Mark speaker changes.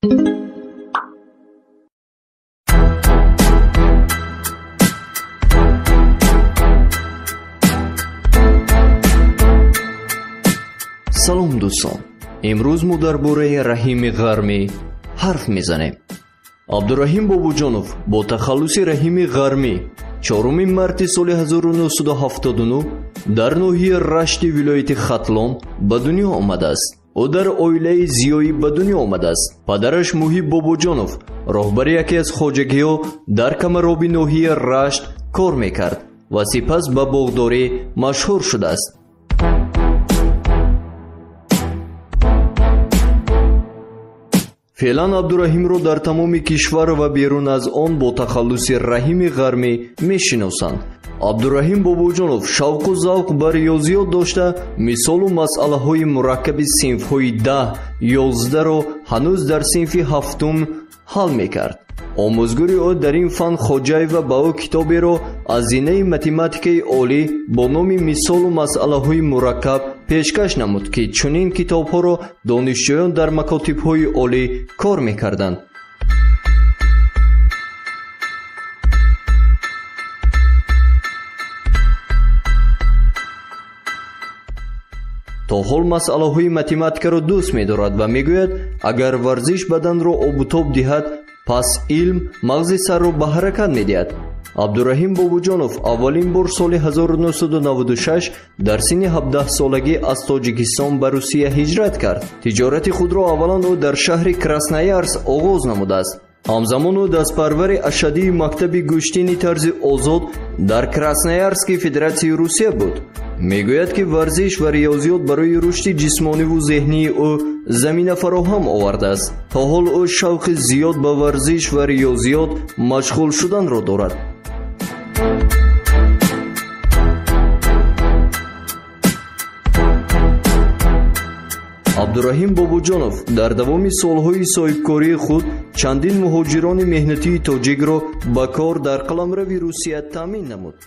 Speaker 1: салом дӯстон, имрӯз мо дар бораи Раҳими Ғармӣ ҳарф мезанем. Абдураҳим Бобуҷонов бо тахаллуси Раҳими Ғармӣ 4 марти соли 1979 дар ноҳияи Рашти вилояти Хатлон ба дунё омадааст. ӯ дар оилаи зиёӣ ба дунё омадааст. Падараш Муҳиб Бобуҷонов роҳбари яке аз хоҷагиҳо дар камароби ноҳияи Рашт кор мекард ва сипас ба боғдорӣ машҳур шудааст. феълан Абдураҳимро дар тамоми кишвар ва берун аз он бо тахаллуси Раҳими Ғармӣ мешиносанд. Абдураҳим Бобуҷонов шавқу завқ ба риёзиёт дошта, мисолу масъалаҳои мураккаби синфҳои 10-11-ро ҳанӯз дар синфи 7-ум ҳал мекард. омӯзгури ӯ дар ин фан Хоҷаева ба ӯ китоберо аз зинаи математикаи олӣ бо номи мисолу масъалаҳои мураккаб пешкаш намуд, ки чунин китобҳоро донишҷӯён дар макотибҳои олӣ кор мекарданд. то ҳол масъалаҳои математикаро дӯст медорад ва мегӯяд, агар варзиш баданро обутоб диҳад, пас илм мағзи сарро ба ҳаракат медиҳад. Абдураҳим Бобуҷонов аввалин бор соли 1996 дар синни 17-солагӣ аз Тоҷикистон ба Русия ҳиҷрат кард. Тиҷорати худро аввалан ӯ дар шаҳри Красноярск оғоз намудааст. ҳамзамон ӯ дастпарвари ашадии мактаби гӯштини тарзи озод дар Красноярски Федератсияи Русия буд. мегӯяд, ки варзиш ва риёзиёт барои рушди ҷисмониву зеҳнии ӯ замина фароҳам овардааст. то ҳол ӯ шавқи зиёд ба варзиш ва риёзиёт машғул шуданро дорад. Абдураҳим Бобуҷонов дар давоми солҳои соҳибкории худ чандин муҳоҷирони меҳнатии тоҷикро ба кор дар қаламрави Русия таъмин намуд.